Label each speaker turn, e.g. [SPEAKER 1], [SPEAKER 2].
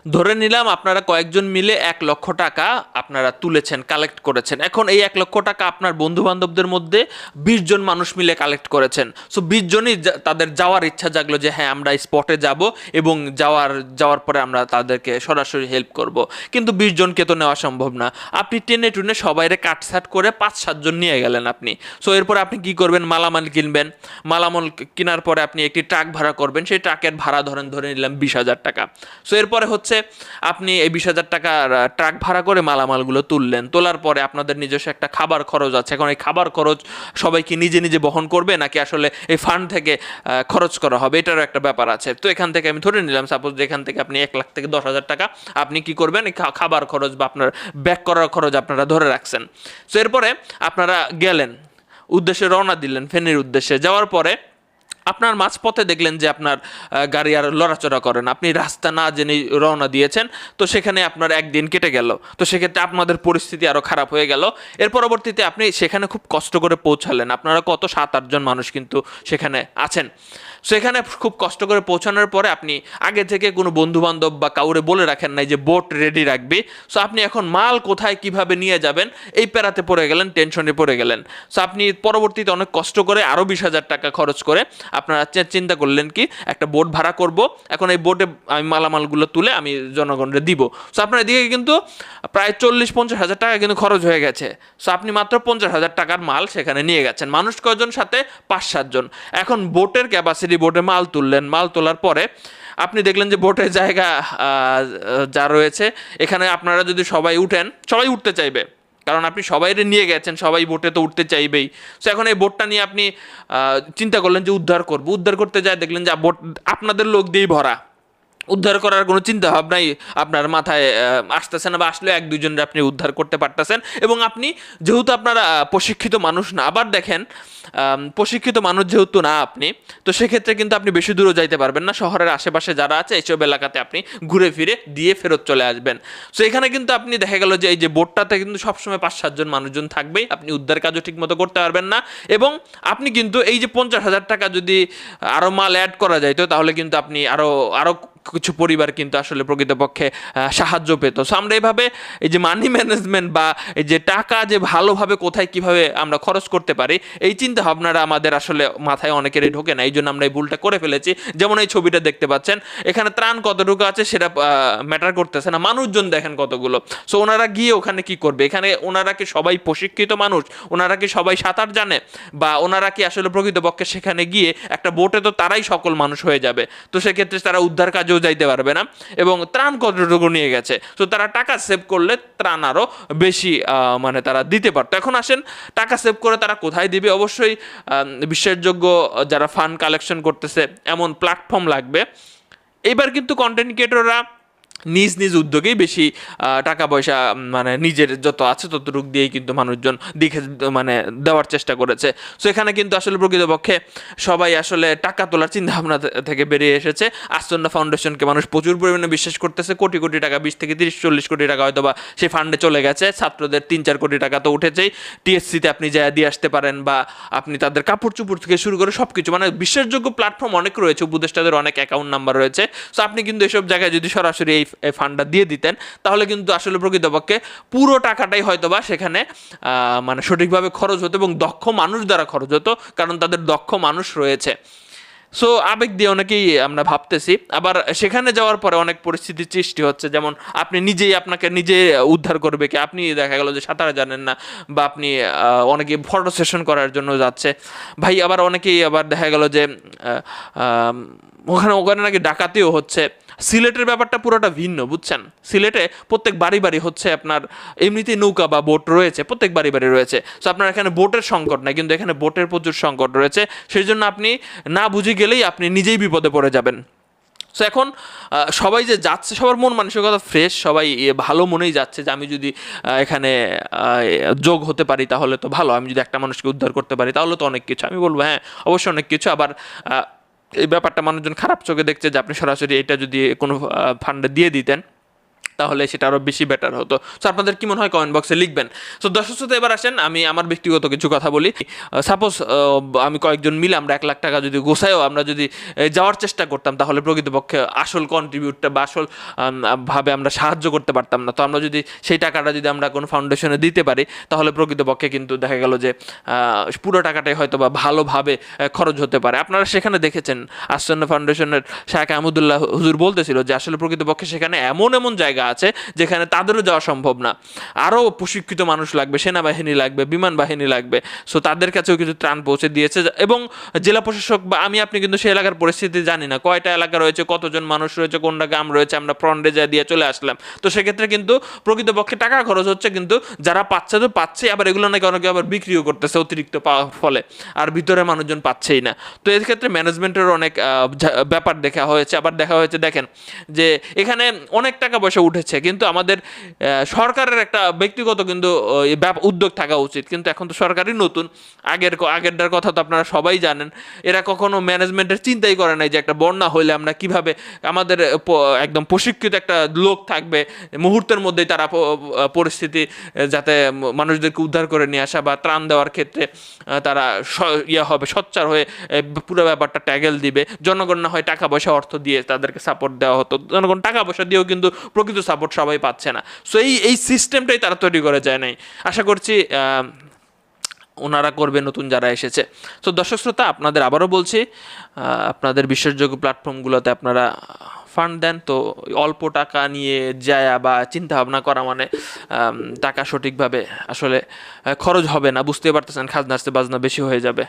[SPEAKER 1] ধরে নিলাম আপনারা কয়েকজন মিলে 1 লক্ষ টাকা আপনারা তুলেছেন, কালেক্ট করেছেন। এখন এই 1 লক্ষ টাকা আপনার বন্ধু বান্ধবদের মধ্যে 20 জন মানুষ মিলে কালেক্ট করেছেন। সো 20 জনই তাদের যাওয়ার ইচ্ছা জাগলো যে হ্যাঁ আমরা স্পটে যাব এবং যাওয়ার পরে আমরা তাদেরকে সরাসরি হেল্প করব। কিন্তু 20 জনকে তো নেওয়া সম্ভব না। আপনি টেনে টুনে সবাইরে কাটছাট করে 5-7 জন নিয়ে গেলেন আপনি। সো এরপরে আপনি কি করবেন? মালামাল কিনবেন। মালামাল কেনার পরে আপনি একটি ট্রাক ভাড়া করবেন। সেই ট্রাকের ভাড়া ধরে নিলাম 20,000 টাকা। সো এরপরে হচ্ছে আপনি এই 20,000 টাকার ট্রাক ভাড়া করে মালামালগুলো তুললেন। তোলার পরে আপনাদের নিজস্ব একটা খাবার খরচ আছে। এখন এই খাবার খরচ সবাই কি নিজে নিজে বহন করবে, নাকি আসলে এই ফান্ড থেকে খরচ করা হবে? এটারও একটা ব্যাপার আছে। তো এখান থেকে আমি ধরে নিলাম সাপোজ এখান থেকে আপনি 1 লাখ থেকে 10,000 টাকা আপনি কি করবেন, এই খাবার খরচ বা আপনার ব্যাক করার খরচ আপনারা ধরে রাখছেন। সো এরপরে আপনারা গেলেন, উদ্দেশ্যে রওনা দিলেন ফেনীর উদ্দেশ্যে। যাওয়ার পরে আপনার মাঝপথে দেখলেন যে আপনার গাড়ি আর লড়াচড়া করে না, আপনি রাস্তা না জেনে রওনা দিয়েছেন। তো সেখানে আপনার একদিন কেটে গেল। তো সেক্ষেত্রে আপনাদের পরিস্থিতি আরও খারাপ হয়ে গেল। এর পরবর্তীতে আপনি সেখানে খুব কষ্ট করে পৌঁছালেন। আপনারা কত 7-8 জন মানুষ কিন্তু সেখানে আছেন। সেখানে খুব কষ্ট করে পৌঁছানোর পরে আপনি আগে থেকে কোনো বন্ধুবান্ধব বা কাউরে বলে রাখেন নাই যে বোট রেডি রাখবি। সো আপনি এখন মাল কোথায় কিভাবে নিয়ে যাবেন এই প্যারাতে পড়ে গেলেন, টেনশনে পড়ে গেলেন। সো আপনি পরবর্তীতে অনেক কষ্ট করে আরও 20,000 টাকা খরচ করে আপনারা চিন্তা করলেন কি একটা বোট ভাড়া করব। এখন এই বোটে আমি মালামালগুলো তুলে আমি জনগণকে দিব। সো আপনার এদিকে কিন্তু প্রায় 40-50 হাজার টাকা কিন্তু খরচ হয়ে গেছে। সো আপনি মাত্র 50,000 টাকার মাল সেখানে নিয়ে গেছেন। মানুষ কয়জন সাথে? 5-7 জন। এখন বোটের ক্যাপাসিটি, বোটে মাল তুললেন। মাল তোলার পরে আপনি দেখলেন যে বোটের জায়গা যা রয়েছে এখানে আপনারা যদি সবাই উঠেন, সবাই উঠতে চাইবে, কারণ আপনি সবাইরে নিয়ে গেছেন, সবাই বোটে তো উঠতে চাইবেই। সো এখন এই বোটটা নিয়ে আপনি চিন্তা করলেন যে উদ্ধার করতে যায়, দেখলেন যে বোট আপনাদের লোক দিয়েই ভরা। উদ্ধার করার কোনো চিন্তা ভাবনাই আপনার মাথায় আসতেছে না, বা আসলে 1-2 জনের আপনি উদ্ধার করতে পারতেছেন। এবং আপনি যেহেতু আপনারা প্রশিক্ষিত মানুষ না, আবার দেখেন প্রশিক্ষিত মানুষ যেহেতু না আপনি, তো সেক্ষেত্রে কিন্তু আপনি বেশি দূরও যাইতে পারবেন না। শহরের আশেপাশে যারা আছে এইসব এলাকাতে আপনি ঘুরে ফিরে দিয়ে ফেরত চলে আসবেন। সো এখানে কিন্তু আপনি দেখা গেল যে এই যে বোটটাতে কিন্তু সবসময় 5-7 জন মানুষজন থাকবেই, আপনি উদ্ধার কাজও ঠিক মতো করতে পারবেন না। এবং আপনি কিন্তু এই যে 50,000 টাকা যদি আরও মাল অ্যাড করা যাইতো তাহলে কিন্তু আপনি আরও কিছু পরিবার কিন্তু আসলে প্রকৃতপক্ষে সাহায্য পেত। সো আমরা এইভাবে এই যে মানি ম্যানেজমেন্ট বা এই যে টাকা যে ভালোভাবে কোথায় কিভাবে আমরা খরচ করতে পারি এই চিন্তা ভাবনাটা আমাদের আসলে মাথায় অনেকেরই ঢোকে না। এই জন্য আমরা এই ভুলটা করে ফেলেছি। যেমন এই ছবিটা দেখতে পাচ্ছেন, এখানে ত্রাণ কতটুকু আছে সেটা ম্যাটার করতেছে না, মানুষজন দেখেন কতগুলো। সো ওনারা গিয়ে ওখানে কি করবে? এখানে ওনারা কি সবাই প্রশিক্ষিত মানুষ? ওনারা কি সবাই সাঁতার জানে? বা ওনারা কি আসলে প্রকৃতপক্ষে সেখানে গিয়ে একটা বোটে তো তারাই সকল মানুষ হয়ে যাবে, তো সেক্ষেত্রে তারা উদ্ধার কাজেও যাইতে পারবে না। এবং ত্রাণ কতটুকু নিয়ে গেছে, তো তারা টাকা সেভ করলে ত্রাণ আরও বেশি মানে তারা দিতে পারতো। এখন আসেন টাকা সেভ করে তারা কোথায় দিবে? অবশ্যই বিশ্বাসযোগ্য যারা ফান্ড কালেকশন করতেছে এমন প্ল্যাটফর্ম লাগবে। এইবার কিন্তু কন্টেন্ট ক্রিয়েটররা নিজ নিজ উদ্যোগেই বেশি টাকা পয়সা মানে নিজের যত আছে ততটুকু দিয়েই কিন্তু মানুষজন দেখে মানে দেওয়ার চেষ্টা করেছে। সো এখানে কিন্তু আসলে প্রকৃতপক্ষে সবাই আসলে টাকা তোলার চিন্তা ভাবনা থেকে বেরিয়ে এসেছে। আসন্ন ফাউন্ডেশনকে মানুষ প্রচুর পরিমাণে বিশ্বাস করতেছে। কোটি কোটি টাকা, 20 থেকে 30-40 কোটি টাকা হয়তো বা সেই ফান্ডে চলে গেছে। ছাত্রদের 3-4 কোটি টাকা তো উঠেছেই। টিএসসিতে আপনি যা দিয়ে আসতে পারেন, বা আপনি তাদের কাপড় চুপড় থেকে শুরু করে সব কিছু, মানে বিশ্বাসযোগ্য প্ল্যাটফর্ম অনেক রয়েছে, উপদেষ্টাদের অনেক অ্যাকাউন্ট নাম্বার রয়েছে। সো আপনি কিন্তু এসব জায়গায় যদি সরাসরি এই ফান্ডটা দিয়ে দিতেন তাহলে কিন্তু আসলে প্রকৃতপক্ষে পুরো টাকাটাই হয়তো বা সেখানে মানে সঠিকভাবে খরচ হতো এবং দক্ষ মানুষ দ্বারা খরচ হতো, কারণ তাদের দক্ষ মানুষ রয়েছে। সো আবেগ দিয়ে অনেকেই আমরা ভাবতেছি, আবার সেখানে যাওয়ার পরে অনেক পরিস্থিতির সৃষ্টি হচ্ছে। যেমন আপনি নিজেই আপনাকে নিজে উদ্ধার করবে কি? আপনি দেখা গেল যে সাঁতার জানেন না, বা আপনি অনেকে ফটো সেশন করার জন্য যাচ্ছে ভাই, আবার অনেকেই আবার দেখা গেল যে ওখানে ওখানে নাকি ডাকাতিও হচ্ছে। সিলেটের ব্যাপারটা পুরোটা ভিন্ন, বুঝছেন? সিলেটে প্রত্যেক বাড়ি বাড়ি হচ্ছে আপনার এমনিতেই নৌকা বা বোট রয়েছে, প্রত্যেক বাড়ি বাড়ি রয়েছে। সো আপনার এখানে বোটের সংকট নাই, কিন্তু এখানে বোটের প্রচুর সংকট রয়েছে। সেই জন্য আপনি না বুঝে গেলেই আপনি নিজেই বিপদে পড়ে যাবেন। সো এখন সবাই যে যাচ্ছে সবার মন মানসিকতা ফ্রেশ, সবাই ভালো মনেই যাচ্ছে যে আমি যদি এখানে যোগ হতে পারি তাহলে তো ভালো, আমি যদি একটা মানুষকে উদ্ধার করতে পারি তাহলে তো অনেক কিছু। আমি বলবো হ্যাঁ অবশ্যই অনেক কিছু। আবার এই ব্যাপারটা মানুষজন খারাপ চোখে দেখছে যে আপনি সরাসরি এটা যদি কোনো ফান্ডে দিয়ে দিতেন তাহলে সেটা আরও বেশি বেটার হতো। সো আপনাদের কি মনে হয় কমেন্ট বক্সে লিখবেন। সো দর্শক শ্রোতা, এবার আসেন আমি আমার ব্যক্তিগত কিছু কথা বলি। সাপোজ আমি কয়েকজন মিলে আমরা 1 লাখ টাকা যদি গোছায়ও আমরা যদি যাওয়ার চেষ্টা করতাম, তাহলে প্রকৃতপক্ষে আসল কন্ট্রিবিউটটা বা আসল ভাবে আমরা সাহায্য করতে পারতাম না। তো আমরা যদি সেই টাকাটা যদি আমরা কোনো ফাউন্ডেশনে দিতে পারি, তাহলে প্রকৃতপক্ষে কিন্তু দেখা গেল যে পুরো টাকাটাই হয়তো বা ভালোভাবে খরচ হতে পারে। আপনারা সেখানে দেখেছেন আসন্ন ফাউন্ডেশনের শেখ আহমদুল্লাহ হুজুর বলতেছিল যে আসলে প্রকৃতপক্ষে সেখানে এমন এমন জায়গা আছে যেখানে তাদেরও যাওয়া সম্ভব না, আরও প্রশিক্ষিত মানুষ লাগবে, সেনাবাহিনী লাগবে, বিমান বাহিনী লাগবে। সো তাদের কাছেও কিছু ত্রাণ পৌঁছে দিয়েছে। এবং জেলা প্রশাসক বা আপনি কিন্তু সেই এলাকার পরিস্থিতি জানি না, কয়টা এলাকা রয়েছে, কতজন মানুষ রয়েছে, কোনটা গ্রাম রয়েছে, আমরা ফ্রন্টে যা দিয়ে চলে আসলাম। তো সেক্ষেত্রে কিন্তু প্রকৃতপক্ষে টাকা খরচ হচ্ছে, কিন্তু যারা পাচ্ছে তো পাচ্ছে, আবার এগুলো নাকি অনেকে আবার বিক্রিও করতেছে অতিরিক্ত পাওয়ার ফলে, আর ভিতরে মানুষজন পাচ্ছেই না। তো এর ক্ষেত্রে ম্যানেজমেন্টের অনেক ব্যাপার দেখা হয়েছে। আবার দেখা হয়েছে দেখেন যে এখানে অনেক টাকা পয়সা উঠেছে, কিন্তু আমাদের সরকারের একটা ব্যক্তিগত কিন্তু উদ্যোগ থাকা উচিত। কিন্তু এখন তো সরকারই নতুন, আগেরটার কথা তো আপনারা সবাই জানেন। এরা কখনো ম্যানেজমেন্টের চিন্তাই করে নাই যে একটা বন্যা হইলে আমরা কিভাবে আমাদের একদম প্রশিক্ষিত একটা লোক থাকবে, মুহূর্তের মধ্যেই তারা পরিস্থিতি যাতে মানুষদেরকে উদ্ধার করে নিয়ে আসা বা ত্রাণ দেওয়ার ক্ষেত্রে তারা হবে, সোচ্চার হয়ে পুরো ব্যাপারটা ট্যাগেল দিবে। জনগণ না হয় টাকা পয়সা অর্থ দিয়ে তাদেরকে সাপোর্ট দেওয়া হতো, জনগণ টাকা পয়সা দিয়েও কিন্তু প্রকৃত সাপোর্ট সবাই পাচ্ছে না। সো এই সিস্টেমটাই তারা তৈরি করে যায় নাই। আশা করছি ওনারা করবে নতুন যারা এসেছে। তো দর্শক শ্রোতা, আপনাদের আবারও বলছি, আপনাদের বিশ্বাসযোগ্য প্ল্যাটফর্মগুলোতে আপনারা ফান্ড দেন। তো অল্প টাকা নিয়ে যায় বা চিন্তা ভাবনা করা মানে টাকা সঠিকভাবে আসলে খরচ হবে না, বুঝতে পারতেছেন, খাজনার চেয়ে বাজনা বেশি হয়ে যাবে।